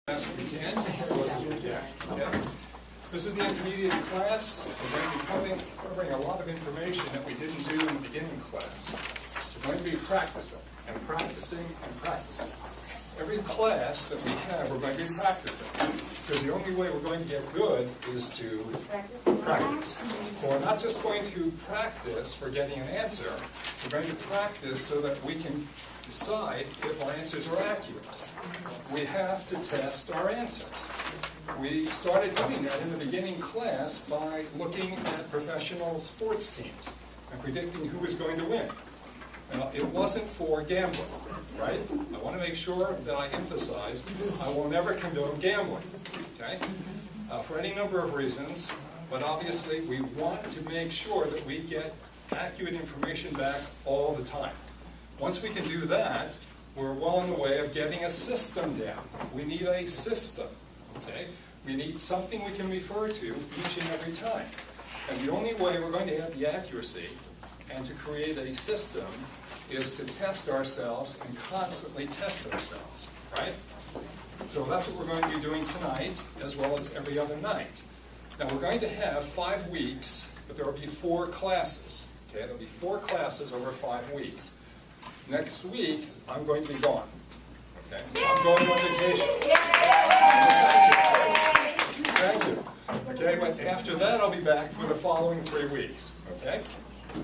As we can, okay. This is the intermediate class. We're going to be covering a lot of information that we didn't do in the beginning class. We're going to be practicing and practicing and practicing. Every class that we have, we're going to be practicing. Because the only way we're going to get good is to practice. We're not just going to practice for getting an answer. We're going to practice so that we can decide if our answers are accurate. We have to test our answers. We started doing that in the beginning class by looking at professional sports teams and predicting who was going to win. Now, it wasn't for gambling, right? I want to make sure that I emphasize I will never condone gambling, okay? For any number of reasons, but obviously we want to make sure that we get accurate information back all the time. Once we can do that, we're well on the way of getting a system down. We need a system, okay? We need something we can refer to each and every time. And the only way we're going to have the accuracy and to create a system is to test ourselves and constantly test ourselves, right? So that's what we're going to be doing tonight, as well as every other night. Now we're going to have 5 weeks, but there will be 4 classes, okay? There will be 4 classes over 5 weeks. Next week, I'm going to be gone. Okay? I'm going on vacation. Thank you. Okay, but after that, I'll be back for the following 3 weeks. Okay?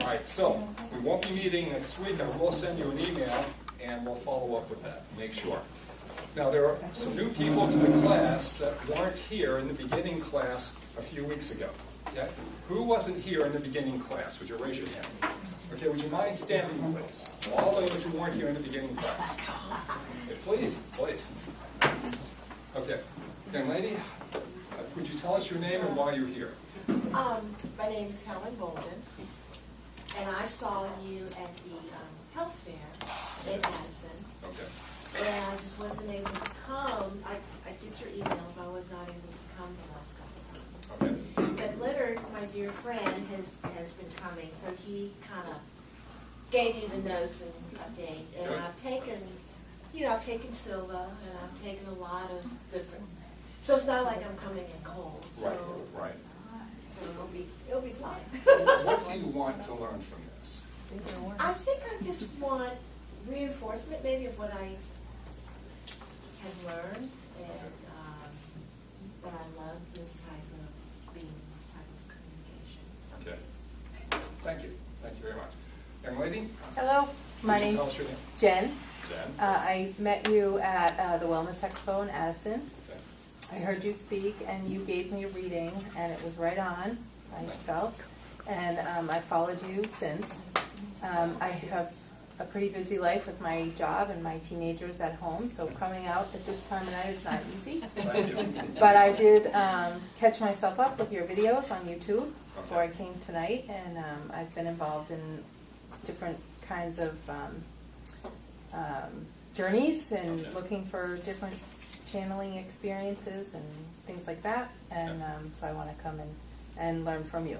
All right, so we won't be meeting next week. I will send you an email, and we'll follow up with that. Make sure. Now, there are some new people to the class that weren't here in the beginning class a few weeks ago. Okay? Who wasn't here in the beginning class? Would you raise your hand? Okay, would you mind standing, please? All those who weren't here in the beginning class. Okay, please, please. Okay, young lady, would you tell us your name and why you're here? My name is Helen Bolden, and I saw you at the health fair in Madison. Okay. And I just wasn't able to come. I get your email, but I was not able to come the last couple of times. Okay. But Leonard, my dear friend, has been coming, so he kind of gave me the notes and update. And Good. I've taken Silva, and I've taken a lot of different. So it's not like I'm coming in cold. So, Right. So it'll be fine. What do you want to learn from this? I think I just want reinforcement, maybe, of what I have learned, and that I love this type of being, this type of communication. Okay. Thank you. Thank you very much. Young lady? Hello, my Would you name's tell us your name? Jen. Jen. I met you at the Wellness Expo in Addison. Okay. I heard you speak, and you gave me a reading, and it was right on, I felt. And I followed you since. I have a pretty busy life with my job and my teenagers at home, so coming out at this time of night is not easy. Thank you. But I did catch myself up with your videos on YouTube before I came tonight, and I've been involved in different kinds of journeys and looking for different channeling experiences and things like that, and so I want to come and learn from you.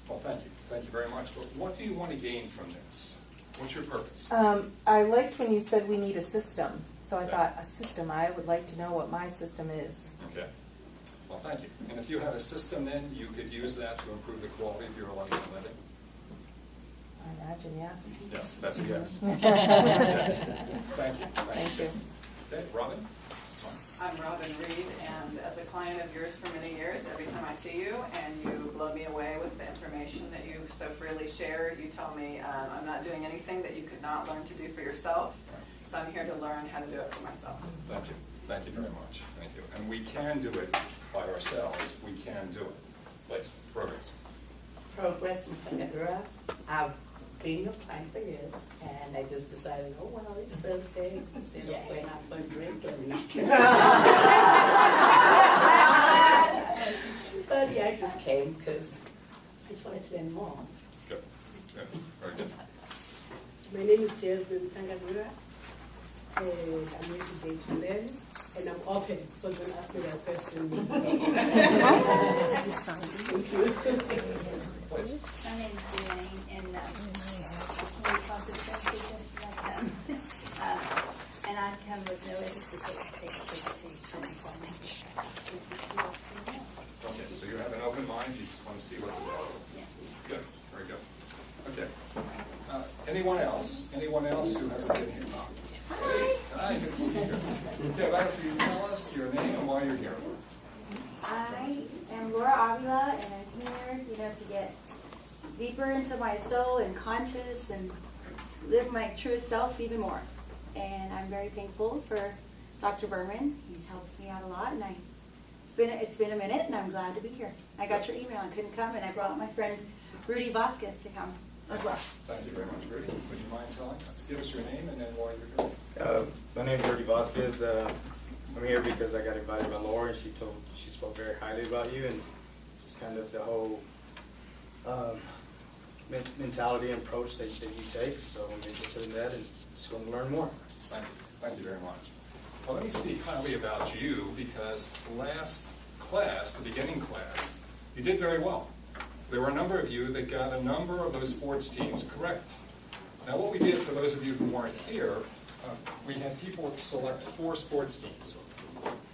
Well, thank you. Thank you very much. But what do you want to gain from this? What's your purpose? I liked when you said we need a system, so I thought, a system, I would like to know what my system is. Okay. Well, thank you. And if you had a system, then you could use that to improve the quality of your life and living? I imagine, yes. Yes, that's a yes. Yes. Thank you. Thank you. Okay, Robin? I'm Robin Reed, and as a client of yours for many years, every time I see you and you blow me away with the information that you so freely share, you tell me I'm not doing anything that you could not learn to do for yourself, so I'm here to learn how to do it for myself. Thank you. Thank you very much. Thank you. And we can do it by ourselves. We can do it. Please, progress. Progress in Singapore. I've been a client for years, and I just decided, oh well, it's Thursday, instead of going out for a drink, let me. But yeah, I just came because I just wanted to learn more. Good. Good. Very good. My name is Jasmine Tangagura. I'm here today to learn, and I'm open, so don't ask me that question. Thank you. Please. My name is Elaine, and can we possibly translate this? And I come with no expectation from me. Okay, so you have an open mind, you just want to see what's available. Yeah. Good, very good. Okay. Anyone else? Anyone else who hasn't been here? Hi, good to see you. Okay, why don't you tell us your name and why you're here? I am Laura Avila, and I'm here, to get deeper into my soul and conscious and live my truest self even more. And I'm very thankful for Dr. Berman. He's helped me out a lot, and it's been a minute, and I'm glad to be here. I got your email, I couldn't come, and I brought my friend Rudy Vasquez to come as well. Thank you very much, Rudy. Would you mind telling us? Give us your name and then why you're here. My name is Rudy Vasquez. I'm here because I got invited by Laura, and she spoke very highly about you, and just kind of the whole mentality and approach that you take. So I'm interested in that and just want to learn more. Thank you very much. Well, let me speak highly about you because last class, the beginning class, you did very well. There were a number of you that got a number of those sports teams correct. Now what we did, for those of you who weren't here, we had people select 4 sports teams.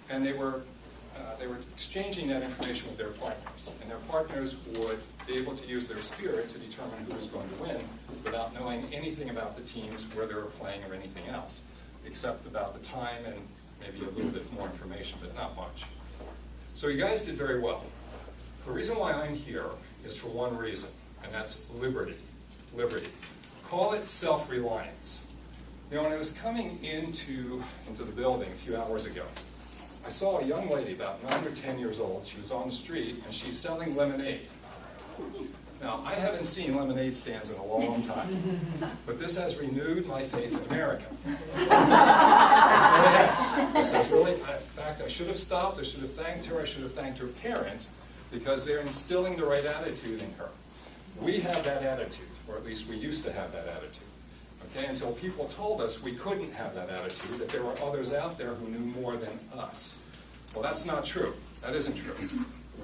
And they were exchanging that information with their partners. And their partners would be able to use their spirit to determine who was going to win without knowing anything about the teams, where they were playing, or anything else, except about the time and maybe a little bit more information, but not much. So you guys did very well. The reason why I'm here is for one reason, and that's liberty. Liberty. Call it self-reliance. When I was coming into the building a few hours ago, I saw a young lady about 9 or 10 years old. She was on the street, and she's selling lemonade. Now, I haven't seen lemonade stands in a long time, but this has renewed my faith in America. This really has. This has really, in fact, I should have stopped. I should have thanked her. I should have thanked her parents, because they're instilling the right attitude in her. We have that attitude, or at least we used to have that attitude. Okay, until people told us we couldn't have that attitude, that there were others out there who knew more than us. Well, that's not true. That isn't true.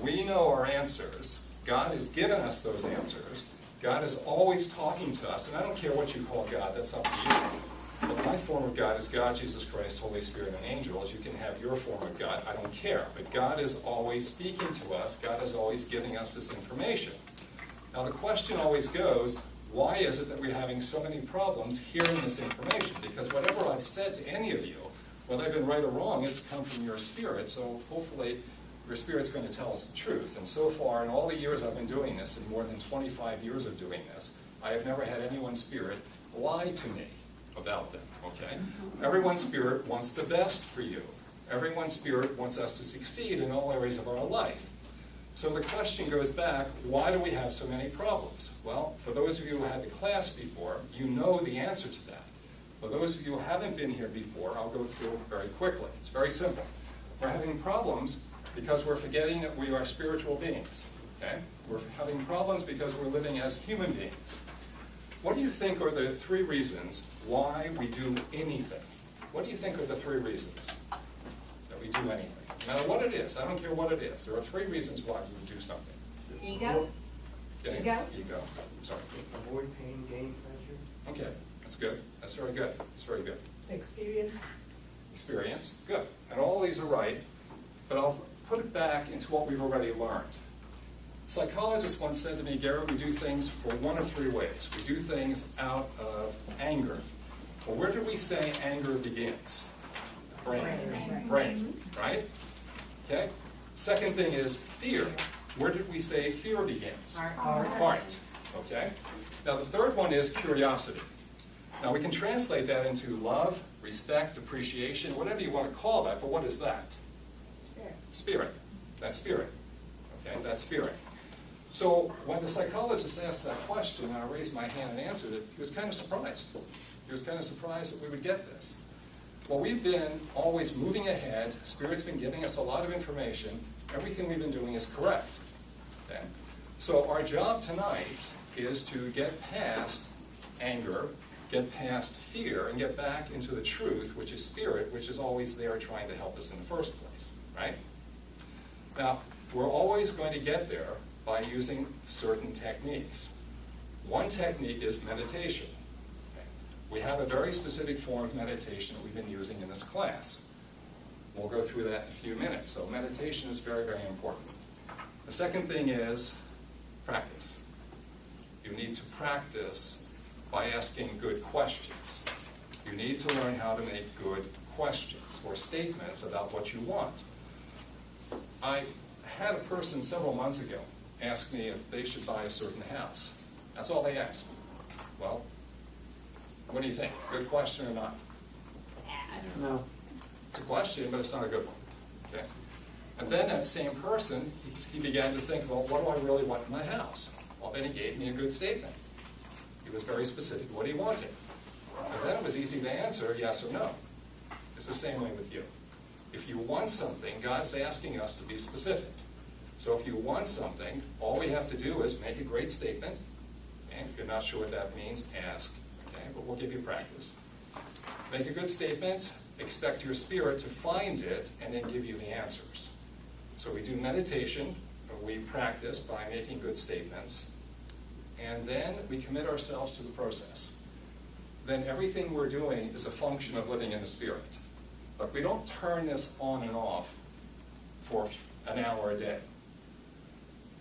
We know our answers. God has given us those answers. God is always talking to us, and I don't care what you call God, that's up to you. But my form of God is God, Jesus Christ, Holy Spirit, and angels. You can have your form of God. I don't care. But God is always speaking to us. God is always giving us this information. Now the question always goes, why is it that we're having so many problems hearing this information? Because whatever I've said to any of you, whether I've been right or wrong, it's come from your spirit. So hopefully your spirit's going to tell us the truth. And so far, in all the years I've been doing this, in more than 25 years of doing this, I have never had anyone's spirit lie to me about them, okay? Everyone's spirit wants the best for you. Everyone's spirit wants us to succeed in all areas of our life. So the question goes back, why do we have so many problems? Well, for those of you who had the class before, you know the answer to that. For those of you who haven't been here before, I'll go through it very quickly. It's very simple. We're having problems because we're forgetting that we are spiritual beings, okay? We're having problems because we're living as human beings. What do you think are the 3 reasons why we do anything? What do you think are the 3 reasons that we do anything? No matter what it is, I don't care what it is. There are 3 reasons why you would do something. Ego? Okay? Ego? Ego. Sorry. Avoid pain, gain pleasure. Okay, that's good. That's very good. That's very good. Experience. Experience, good. And all these are right, but I'll put it back into what we've already learned. A psychologist once said to me, Garrett, we do things for 1 of 3 ways. We do things out of anger. Well, where did we say anger begins? Brain, right? Okay? Second thing is fear. Where did we say fear begins? Heart. Okay? Now the third one is curiosity. Now we can translate that into love, respect, appreciation, whatever you want to call that, but what is that? Spirit. That's spirit. Okay? That's spirit. So when the psychologist asked that question, and I raised my hand and answered it, he was kind of surprised. He was kind of surprised that we would get this. Well, we've been always moving ahead. Spirit's been giving us a lot of information. Everything we've been doing is correct. Okay? So our job tonight is to get past anger, get past fear, and get back into the truth, which is spirit, which is always there trying to help us in the first place. Right? Now, we're always going to get there by using certain techniques. One technique is meditation. Okay? We have a very specific form of meditation that we've been using in this class. We'll go through that in a few minutes. So meditation is very, very important. The second thing is practice. You need to practice by asking good questions. You need to learn how to make good questions or statements about what you want. I had a person several months ago ask me if they should buy a certain house. That's all they asked. Well, what do you think? Good question or not? No. It's a question, but it's not a good one. Okay? And then that same person, he began to think, well, what do I really want in my house? Well, then he gave me a good statement. He was very specific what he wanted. And then it was easy to answer yes or no. It's the same way with you. If you want something, God's asking us to be specific. So if you want something, all we have to do is make a great statement. And if you're not sure what that means, ask. Okay, but we'll give you practice. Make a good statement, expect your spirit to find it, and then give you the answers. So we do meditation, we practice by making good statements, and then we commit ourselves to the process. Then everything we're doing is a function of living in the spirit. But we don't turn this on and off for an hour a day.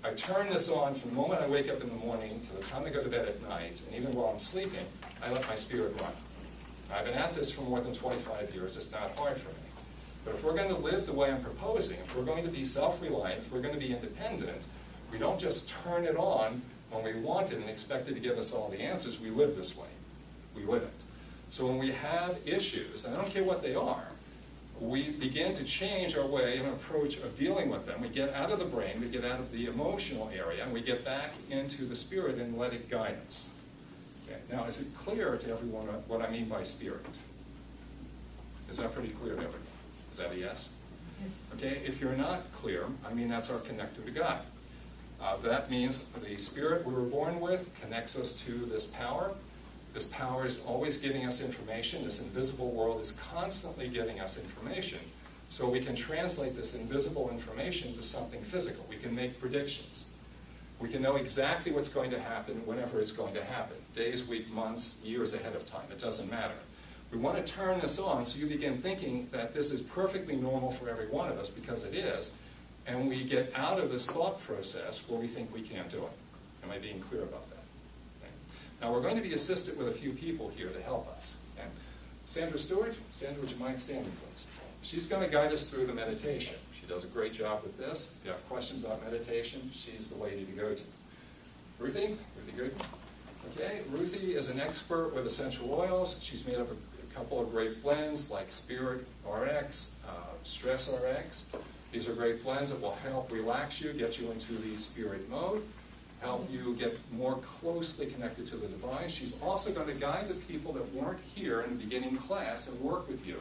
I turn this on from the moment I wake up in the morning to the time I go to bed at night, and even while I'm sleeping, I let my spirit run. I've been at this for more than 25 years. It's not hard for me. But if we're going to live the way I'm proposing, if we're going to be self-reliant, if we're going to be independent, we don't just turn it on when we want it and expect it to give us all the answers. We live this way. We live it. So when we have issues, and I don't care what they are, we begin to change our way and approach of dealing with them. We get out of the brain, we get out of the emotional area, and we get back into the spirit and let it guide us. Okay. Now, is it clear to everyone what I mean by spirit? Is that pretty clear to everyone? Is that a yes? Yes. Okay, if you're not clear, I mean that's our connector to God. That means the spirit we were born with connects us to this power. This power is always giving us information. This invisible world is constantly giving us information. So we can translate this invisible information to something physical. We can make predictions. We can know exactly what's going to happen whenever it's going to happen. Days, weeks, months, years ahead of time. It doesn't matter. We want to turn this on so you begin thinking that this is perfectly normal for every one of us, because it is, and we get out of this thought process where we think we can't do it. Am I being clear about that? Okay. Now we're going to be assisted with a few people here to help us. Okay. Sandra Stewart, Sandra, would you mind standing, please? She's going to guide us through the meditation. She does a great job with this. If you have questions about meditation, she's the lady to go to. Ruthie? Ruthie good? Okay, Ruthie is an expert with essential oils. She's made up a couple of great blends like Spirit RX, Stress RX. These are great blends that will help relax you, get you into the spirit mode, help you get more closely connected to the divine. She's also going to guide the people that weren't here in the beginning class and work with you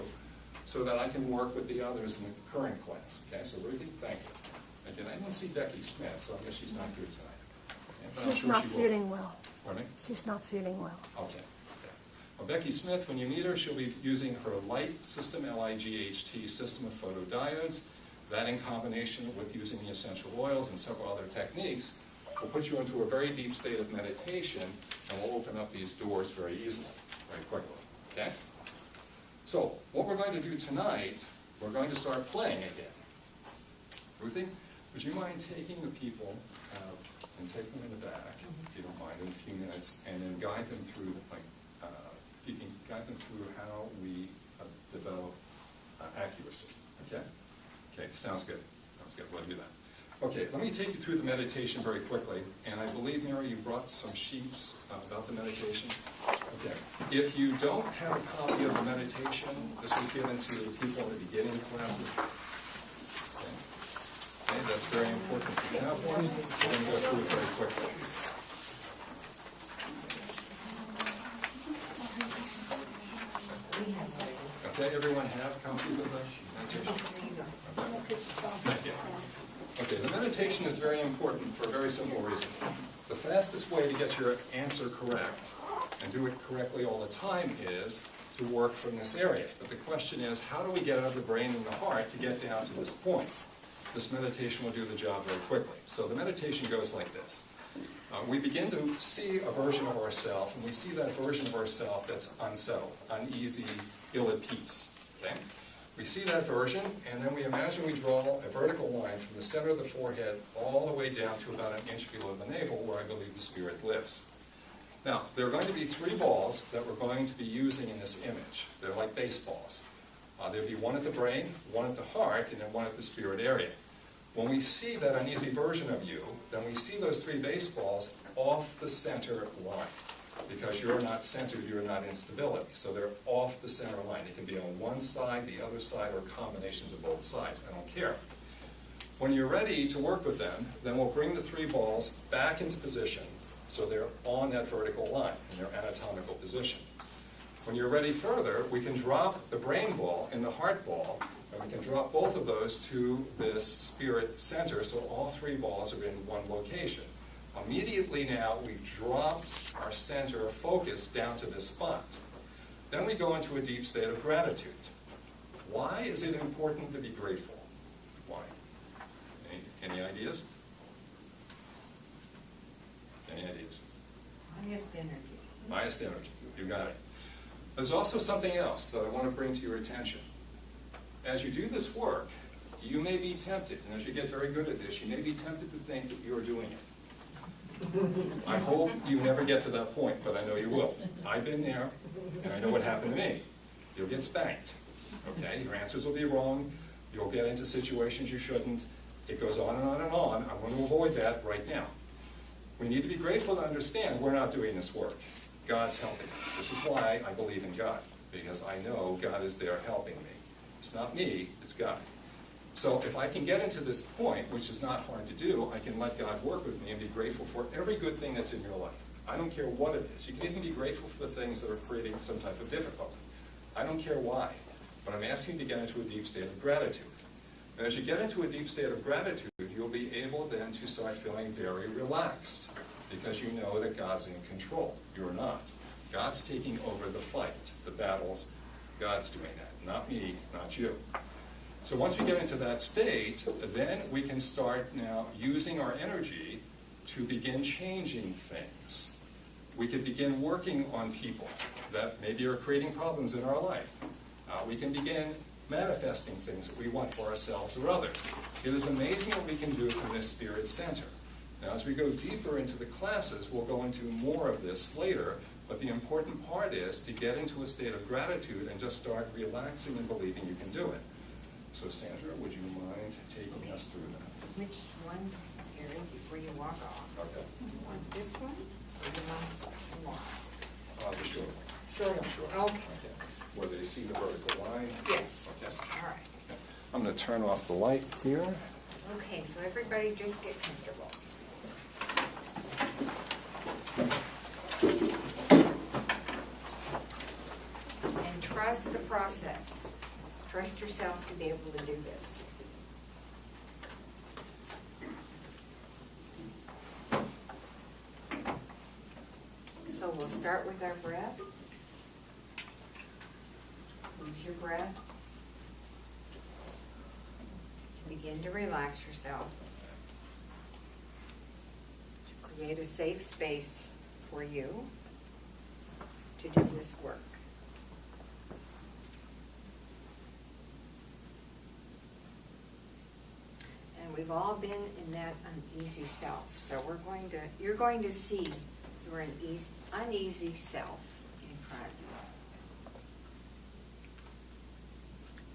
so that I can work with the others in the current class. Okay, so Ruthie, thank you. Again, I didn't see Becky Smith, so I guess she's not here tonight. Okay, but She's not feeling well. Pardon me? She's not feeling well. Okay. Well, Becky Smith, when you meet her, she'll be using her light system, L-I-G-H-T, system of photodiodes. That in combination with using the essential oils and several other techniques will put you into a very deep state of meditation and will open up these doors very easily, very quickly. Okay? So, what we're going to do tonight, we're going to start playing again. Ruthie, would you mind taking the people and take them in the back, if you don't mind, in a few minutes, and then guide them through, if you can guide them through how we develop accuracy. Okay? Okay, sounds good. Sounds good. We'll do that. Okay, let me take you through the meditation very quickly. And I believe, Mary, you brought some sheets about the meditation. Okay. If you don't have a copy of the meditation, this was given to the people in the beginning classes. Okay. Okay, that's very important. If you have one, we're going to go through it very quickly. Okay, everyone have copies of the meditation? Okay. Thank you. Okay, the meditation is very important for a very simple reason. The fastest way to get your answer correct and do it correctly all the time is to work from this area. But the question is, how do we get out of the brain and the heart to get down to this point? This meditation will do the job very quickly. So the meditation goes like this. we begin to see a version of ourselves, and we see that version of ourselves that's unsettled, uneasy, ill at peace. Okay? We see that version, and then we imagine we draw a vertical line from the center of the forehead all the way down to about 1 inch below the navel, where I believe the spirit lives. Now, there are going to be 3 balls that we're going to be using in this image. They're like baseballs. There'll be one at the brain, one at the heart, and then one at the spirit area. When we see that uneasy version of you, then we see those 3 baseballs off the center line. Because you're not centered, you're not in stability. So they're off the center line. They can be on one side, the other side, or combinations of both sides. I don't care. When you're ready to work with them, then we'll bring the 3 balls back into position so they're on that vertical line in their anatomical position. When you're ready further, we can drop the brain ball and the heart ball, and we can drop both of those to this spirit center, so all 3 balls are in one location. Immediately now, we've dropped our center of focus down to this spot. Then we go into a deep state of gratitude. Why is it important to be grateful? Why? Any ideas? Any ideas? Highest energy. Highest energy. You got it. There's also something else that I want to bring to your attention. As you do this work, you may be tempted, and as you get very good at this, you may be tempted to think that you're doing it. I hope you never get to that point, but I know you will. I've been there, and I know what happened to me. You'll get spanked, okay? Your answers will be wrong. You'll get into situations you shouldn't. It goes on and on and on. I want to avoid that right now. We need to be grateful to understand we're not doing this work. God's helping us. This is why I believe in God, because I know God is there helping me. It's not me, it's God. So if I can get into this point, which is not hard to do, I can let God work with me and be grateful for every good thing that's in your life. I don't care what it is. You can even be grateful for the things that are creating some type of difficulty. I don't care why, but I'm asking you to get into a deep state of gratitude. And as you get into a deep state of gratitude, you'll be able then to start feeling very relaxed, because you know that God's in control. You're not. God's taking over the fight, the battles. God's doing that, not me, not you. So once we get into that state, then we can start now using our energy to begin changing things. We can begin working on people that maybe are creating problems in our life. We can begin manifesting things that we want for ourselves or others. It is amazing what we can do from this spirit center. Now, as we go deeper into the classes, we'll go into more of this later, but the important part is to get into a state of gratitude and just start relaxing and believing you can do it. So, Sandra, would you mind taking us through that? Which one, Gary, before you walk off? Okay. You want this one, or you want the long? The short one. Short one. Sure. Okay. Where they see the vertical line. Yes. Okay. All right. I'm going to turn off the light here. Okay, so everybody just get comfortable. And trust the process. Trust yourself to be able to do this. So we'll start with our breath. Use your breath to begin to relax yourself, to create a safe space for you to do this work. And we've all been in that uneasy self. So you're going to see your uneasy self in front of you.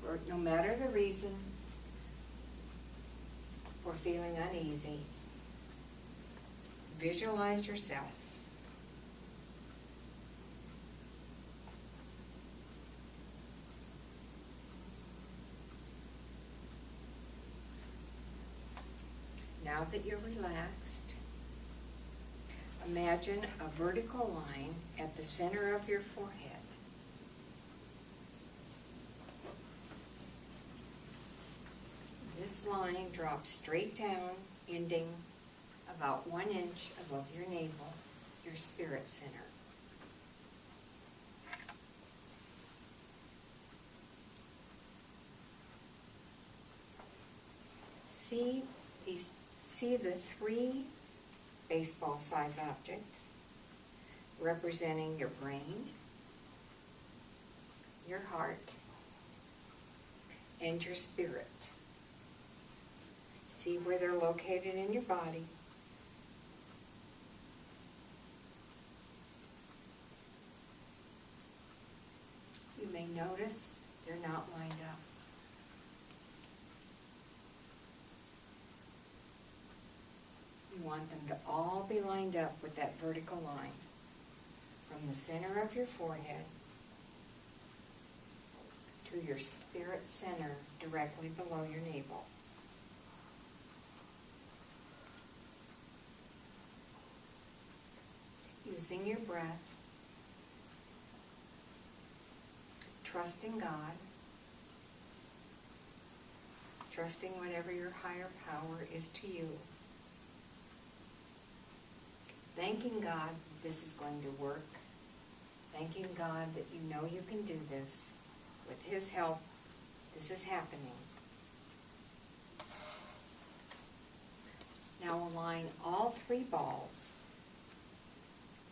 Or no matter the reason for feeling uneasy, visualize yourself. Now that you're relaxed, imagine a vertical line at the center of your forehead. This line drops straight down, ending about 1 inch above your navel, your spirit center. See the 3 baseball-sized objects representing your brain, your heart, and your spirit. See where they're located in your body. You may notice they're not lined up. You want them to all be lined up with that vertical line from the center of your forehead to your spirit center directly below your navel. Using your breath, trusting God, trusting whatever your higher power is to you. Thanking God this is going to work. Thanking God that you know you can do this. With His help, this is happening. Now align all 3 balls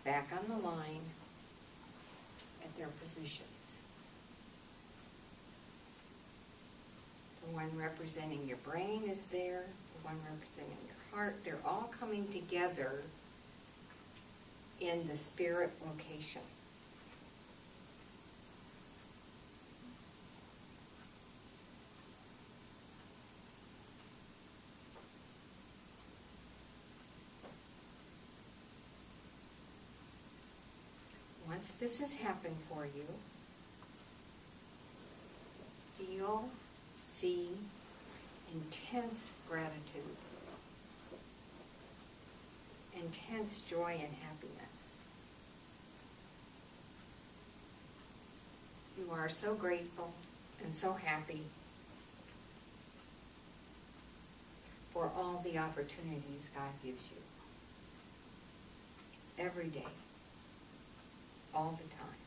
back on the line at their positions. The one representing your brain is there, the one representing your heart. They're all coming together in the spirit location. Once this has happened for you, feel, see intense gratitude, intense joy and happiness. You are so grateful and so happy for all the opportunities God gives you. Every day. All the time.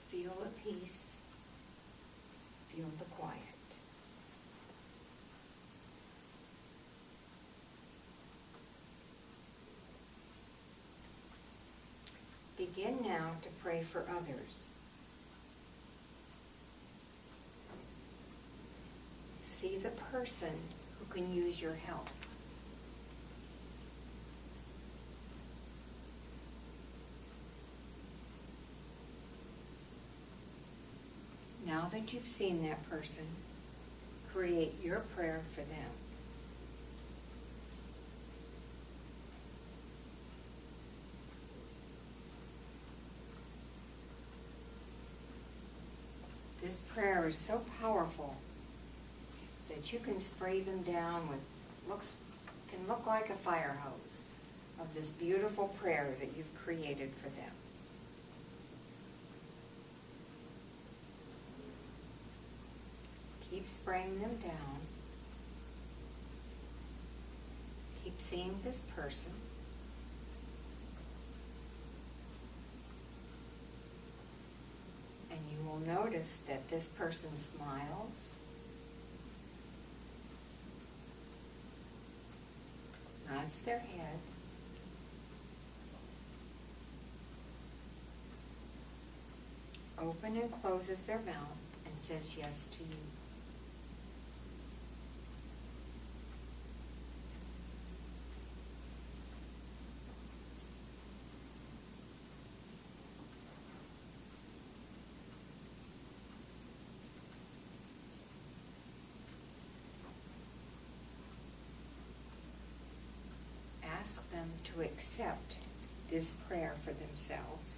Feel the peace. Feel the quiet. Begin now to pray for others. See the person who can use your help. Now that you've seen that person, create your prayer for them. This prayer is so powerful that you can spray them down with can look like a fire hose of this beautiful prayer that you've created for them. Keep spraying them down. Keep seeing this person. And you will notice that this person smiles, nods their head, open and closes their mouth, and says yes to you. Ask them to accept this prayer for themselves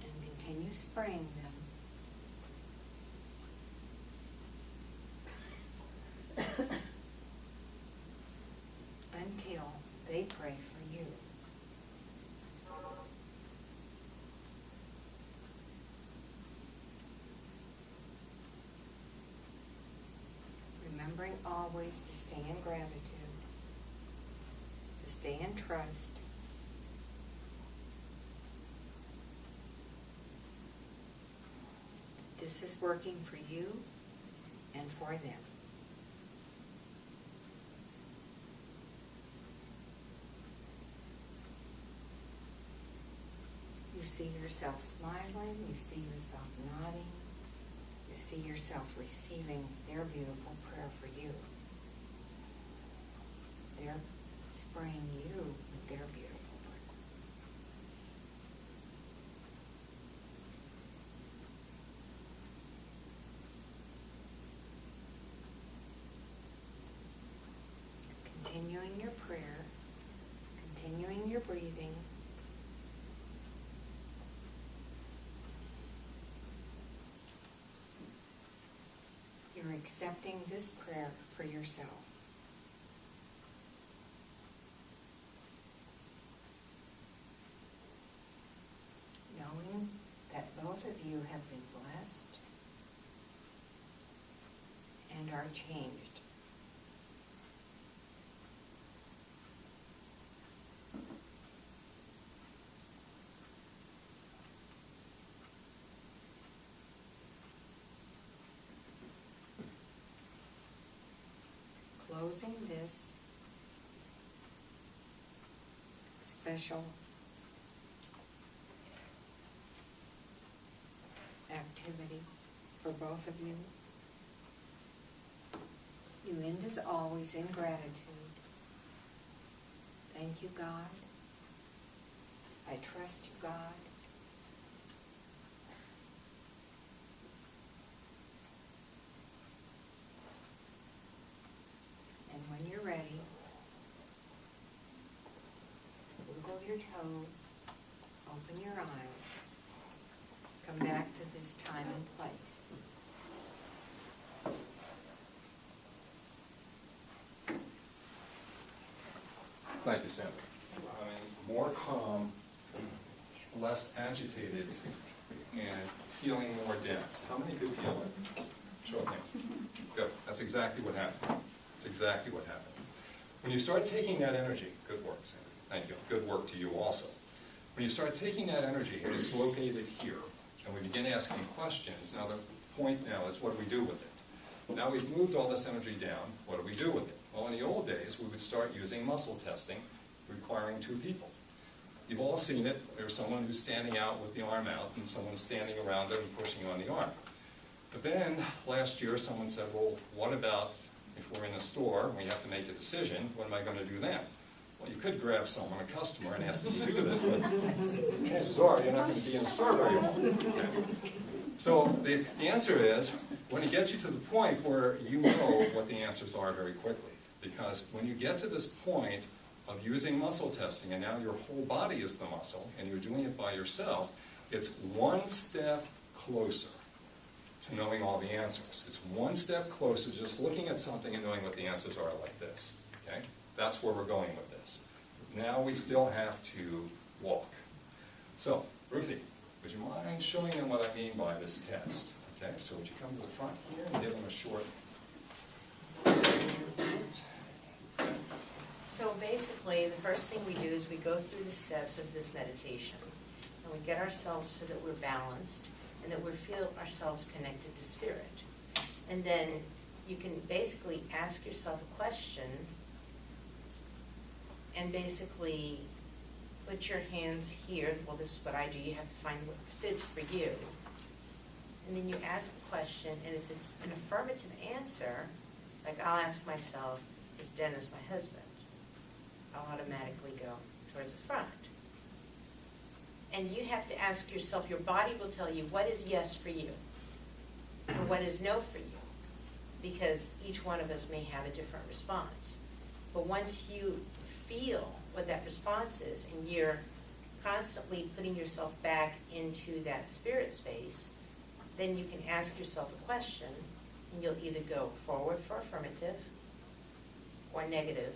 and continue spraying them until they pray for you. Remembering always to stay in gratitude, to stay in trust, this is working for you and for them. You see yourself smiling, you see yourself nodding, you see yourself receiving their beautiful prayer for you. They're spraying you with their beautiful prayer. Continuing your prayer, continuing your breathing. You're accepting this prayer for yourself. Knowing that both of you have been blessed and are changed. Closing this special activity for both of you. You end as always in gratitude. Thank you, God. I trust you, God. And when you're ready, wiggle your toes, open your eyes, come back to this time and place. Thank you, Sandra. I mean, more calm, less agitated, and feeling more dense. How many could feel it? Show of hands. Good. That's exactly what happened. That's exactly what happened. When you start taking that energy, good work, Sandra. Thank you. Good work to you also. When you start taking that energy, and it's located here, and we begin asking questions, now the point now is what do we do with it? Now we've moved all this energy down, what do we do with it? Well, in the old days, we would start using muscle testing, requiring 2 people. You've all seen it. There's someone who's standing out with the arm out, and someone standing around it and pushing on the arm. But then, last year, someone said, well, what about if we're in a store, we have to make a decision, what am I going to do then? Well, you could grab someone, a customer, and ask them to do this, but chances are you're not going to be in the store very long. Okay. So the answer is, when it gets you to the point where you know what the answers are very quickly. Because when you get to this point of using muscle testing, and now your whole body is the muscle, and you're doing it by yourself, it's one step closer to knowing all the answers. It's one step closer to just looking at something and knowing what the answers are like this. Okay? That's where we're going with this. Now we still have to walk. So, Ruthie, would you mind showing them what I mean by this test? Okay, so would you come to the front here and give them a short... So basically, the first thing we do is we go through the steps of this meditation. And we get ourselves so that we're balanced and that we feel ourselves connected to spirit. And then you can basically ask yourself a question and basically put your hands here. Well, this is what I do. You have to find what fits for you. And then you ask a question, and if it's an affirmative answer, like I'll ask myself, is Dennis my husband? I'll automatically go towards the front. And you have to ask yourself, your body will tell you what is yes for you and what is no for you, because each one of us may have a different response. But once you feel what that response is and you're constantly putting yourself back into that spirit space, then you can ask yourself a question, and you'll either go forward for affirmative or negative.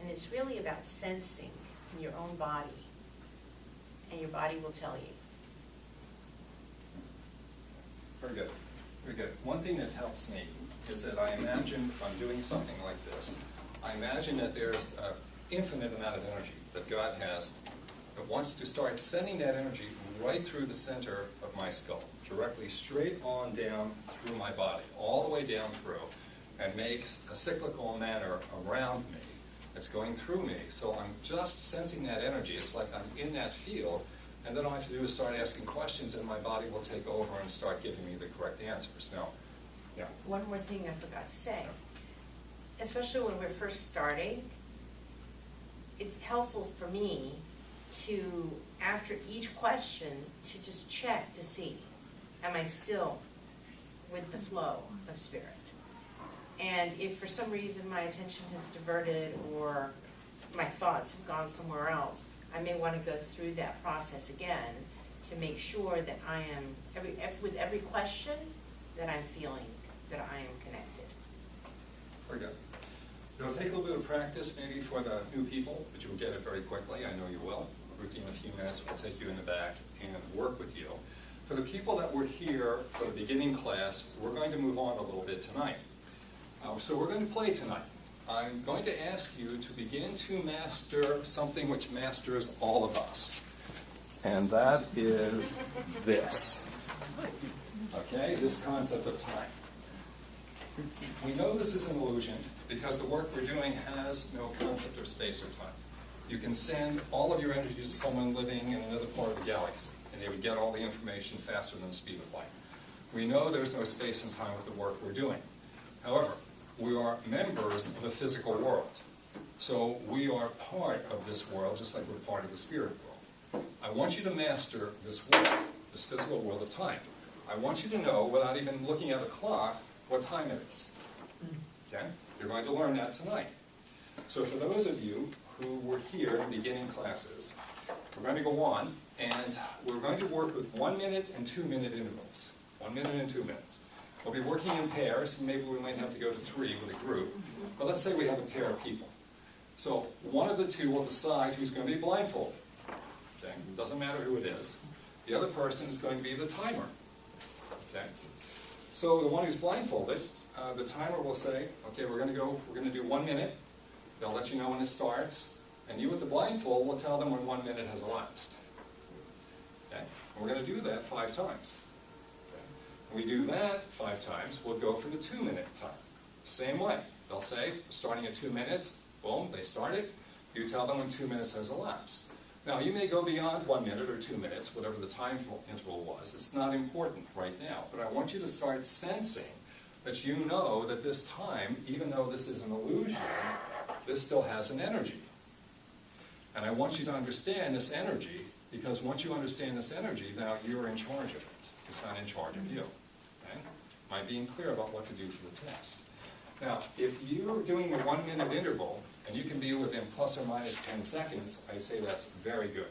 And it's really about sensing in your own body, and your body will tell you. Very good. Very good. One thing that helps me is that I imagine if I'm doing something like this, I imagine that there's an infinite amount of energy that God has It wants to start sending that energy right through the center of my skull, directly straight on down through my body, all the way down through, and makes a cyclical manner around me. It's going through me, so I'm just sensing that energy. It's like I'm in that field, and then all I have to do is start asking questions, and my body will take over and start giving me the correct answers. Now, yeah. One more thing I forgot to say. Especially when we're first starting, it's helpful for me to, after each question, to just check to see, am I still with the flow of spirit? And if for some reason my attention has diverted or my thoughts have gone somewhere else, I may want to go through that process again to make sure that I am, with every question, that I'm feeling that I am connected. Very good. It'll take a little bit of practice maybe for the new people, but you'll get it very quickly. I know you will. Within a few minutes, we'll take you in the back and work with you. For the people that were here for the beginning class, we're going to move on a little bit tonight. So we're going to play tonight. I'm going to ask you to begin to master something which masters all of us. And that is this. Okay, this concept of time. We know this is an illusion because the work we're doing has no concept of space or time. You can send all of your energy to someone living in another part of the galaxy, and they would get all the information faster than the speed of light. We know there's no space and time with the work we're doing. However, we are members of a physical world. So we are part of this world, just like we're part of the spirit world. I want you to master this world, this physical world of time. I want you to know, without even looking at a clock, what time it is. Okay? You're going to learn that tonight. So for those of you who were here in the beginning classes, we're going to go on, and we're going to work with 1 minute and 2 minute intervals. 1 minute and 2 minutes. We'll be working in pairs, and maybe we might have to go to 3 with a group. But let's say we have a pair of people. So one of the two will decide who's going to be blindfolded. Okay? It doesn't matter who it is. The other person is going to be the timer. Okay? So the one who's blindfolded, the timer will say, okay, we're going to do 1 minute. They'll let you know when it starts. And you with the blindfold will tell them when 1 minute has elapsed. Okay? And we're going to do that 5 times. When we do that 5 times, we'll go for the 2 minute time. Same way. They'll say, starting at 2 minutes, boom, they start it. You tell them when 2 minutes has elapsed. Now, you may go beyond 1 minute or 2 minutes, whatever the time interval was. It's not important right now. But I want you to start sensing that you know that this time, even though this is an illusion, this still has an energy. And I want you to understand this energy, because once you understand this energy, now you're in charge of it. It's not in charge of you. Okay? Am I being clear about what to do for the test? Now, if you're doing a 1 minute interval, and you can be within plus or minus 10 seconds, I say that's very good.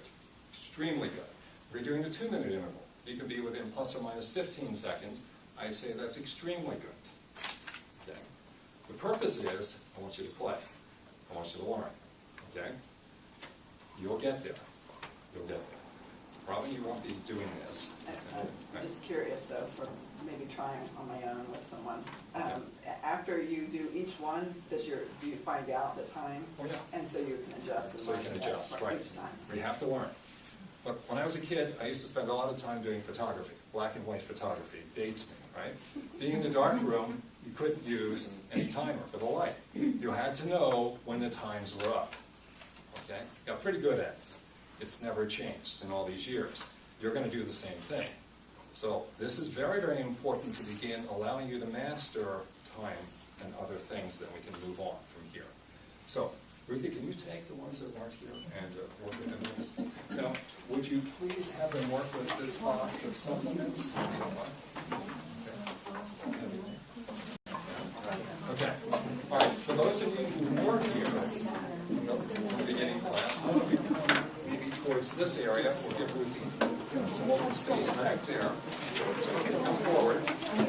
Extremely good. If you're doing a 2 minute interval, you can be within plus or minus 15 seconds, I say that's extremely good. Okay? The purpose is, I want you to play. I want you to learn. Okay? You'll get there. You'll get there. Probably you won't be doing this. I'm just curious though, for maybe trying on my own with someone. After you do each one, do you find out the time? Oh, yeah. And so you can adjust the So you can adjust, right. each time. We have to learn. But when I was a kid, I used to spend a lot of time doing photography, black and white photography, dates me, right? Being in the dark room, you couldn't use any timer for the light. You had to know when the times were up. Okay? Got pretty good at it. It's never changed in all these years. You're going to do the same thing. So this is very, very important to begin allowing you to master time and other things, then we can move on from here. So, Ruthie, can you take the ones that weren't here and work with them with us? Now, would you please have them work with this box of supplements? Okay. All right. For those of you who weren't here in the beginning class, I'm going to come maybe towards this area. We'll give Ruthie some open space back there. So you can come forward and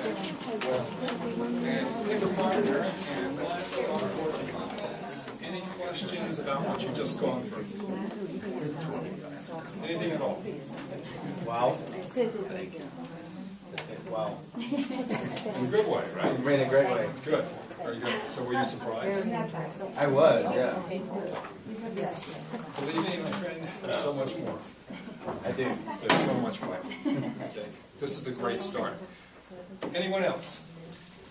take a partner and let's start working on this. Any questions about what you've just gone through? Anything at all? Wow. Wow. In a good way, right? In a great way. Good. Very good. So were you surprised? I was, yeah. Believe me, my friend, there's so much more. I do. There's so much more. Okay. This is a great start. Anyone else?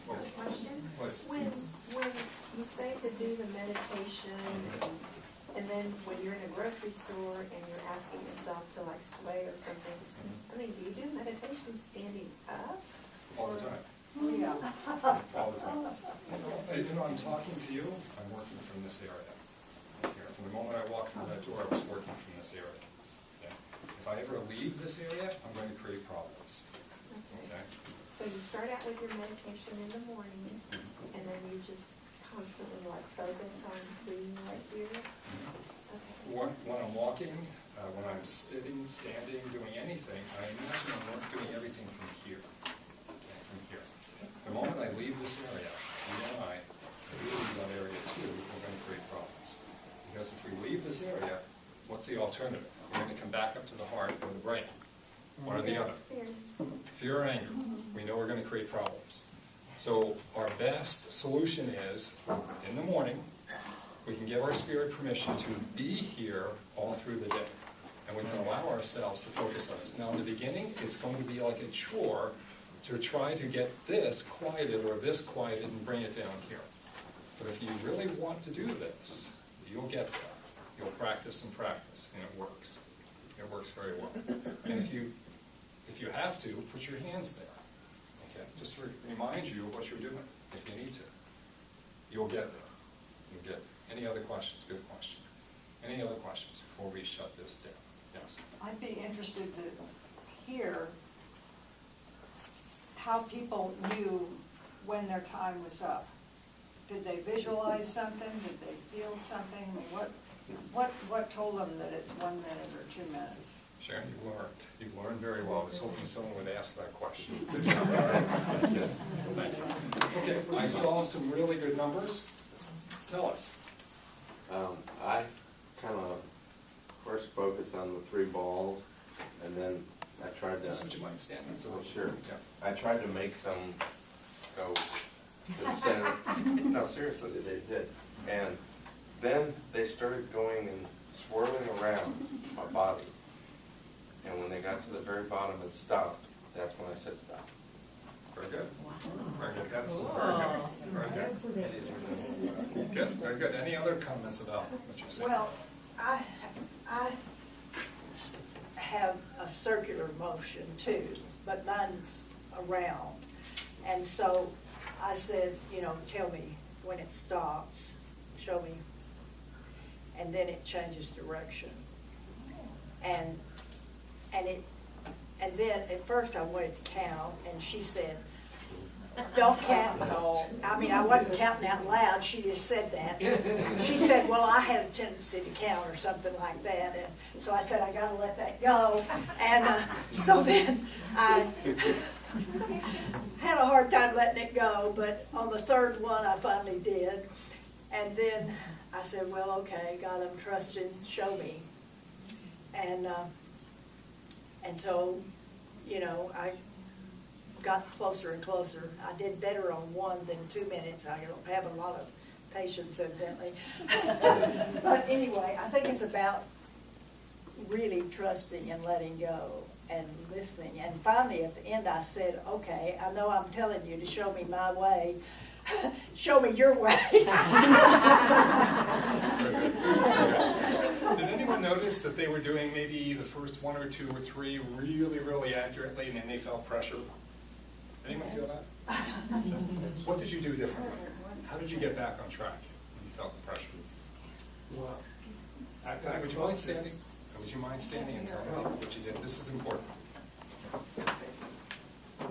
Question? Please. When you say to do the meditation, and then when you're in a grocery store and you're asking yourself to like sway or something, I mean, do you do meditation standing up? All the time. Yeah. All the time. You know, I'm talking to you, I'm working from this area. Right here. From the moment I walked through that door, I was working from this area. Okay? If I ever leave this area, I'm going to create problems. Okay? So you start out with your meditation in the morning, and then you just constantly like focus on being right here. Okay. When I'm walking, when I'm sitting, standing, doing anything, I imagine I'm doing everything from here. Okay, from here. The moment I leave this area, you and I leave that area too, we're going to create problems. Because if we leave this area, what's the alternative? We're going to come back up to the heart or the brain. One or the other. Fear or anger. We know we're going to create problems. So our best solution is, in the morning, we can give our spirit permission to be here all through the day. And we can allow ourselves to focus on this. Now in the beginning, it's going to be like a chore to try to get this quieted or this quieted and bring it down here. But if you really want to do this, you'll get there. You'll practice and practice, and it works. It works very well. And if you have to, put your hands there. Okay? Just to remind you of what you're doing, if you need to. You'll get there. You'll get there. Any other questions? Good question. Any other questions before we shut this down? Yes? I'd be interested to hear how people knew when their time was up. Did they visualize something? Did they feel something? What told them that it's 1 minute or 2 minutes? Sharon, you learned. You learned very well. I was hoping someone would ask that question. Okay, I saw some really good numbers. Tell us. I kind of first focused on the 3 balls, and then I tried to. Would you mind standing? Oh, sure. Yeah. I tried to make them go to the center. No, seriously, they did. And then they started going and swirling around my body. And when they got to the very bottom and stopped, that's when I said stop. Very good. Very good. That's very good. Very good. Good. Very good. Any other comments about what you're saying? Well, I have a circular motion too, but mine's around. And so I said, you know, tell me when it stops, show me, and then it changes direction. And then at first I wanted to count, and she said, don't count. I mean, I wasn't counting out loud, she just said that. She said, well, I had a tendency to count or something like that, and so I said, I gotta let that go. And so then I had a hard time letting it go, but on the 3rd one I finally did. And then I said, well, okay, God, I'm trusting, show me. And so, you know, I got closer and closer. I did better on 1 than 2 minutes. I don't have a lot of patience, evidently. But anyway, I think it's about really trusting and letting go and listening. And finally, at the end, I said, okay, I know I'm telling you to show me my way. Show me your way. Did anyone notice that they were doing maybe the first 1 or 2 or 3 really, really accurately, and then they felt pressure? Anyone feel that? What did you do differently? How did you get back on track when you felt the pressure? Well, Would you mind standing? Would you mind standing and telling me what you did? This is important.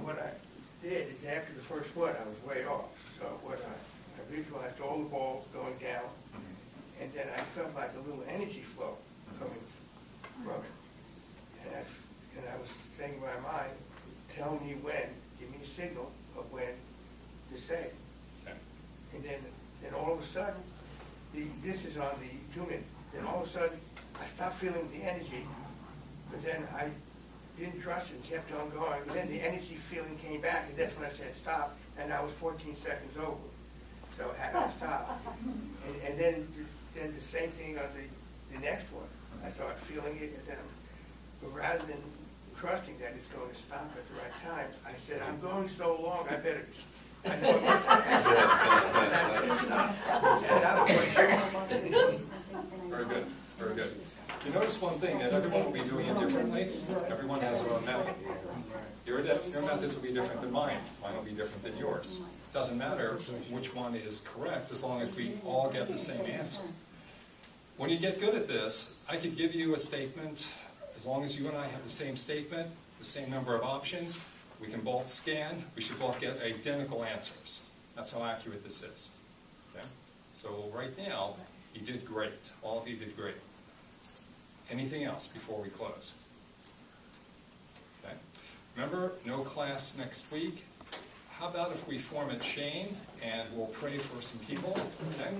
what I did is after the first one, I was way off. So what I visualized all the balls going down, and then I felt like a little energy flow coming from it. And I was saying in my mind, tell me when, give me a signal of when to say it. Okay. And then all of a sudden, this is on the 2 minute, then all of a sudden, I stopped feeling the energy, but then I didn't trust it and kept on going. And then the energy feeling came back, and that's when I said stop, and I was 14 seconds over. So I stopped. And then the same thing on the next one. I started feeling it, and then, but rather than trusting that it's going to stop at the right time, I said, I'm going so long, I better, I know it wants to Very good, very good. You notice one thing, that everyone will be doing it differently. Everyone has their own method. Your methods will be different than mine. Mine will be different than yours. Doesn't matter which one is correct as long as we all get the same answer. When you get good at this, I could give you a statement. As long as you and I have the same statement, the same number of options, we can both scan. We should both get identical answers. That's how accurate this is. Okay? So right now, you did great. All of you did great. Anything else before we close? Okay. Remember, no class next week. How about if we form a chain and we'll pray for some people? Okay?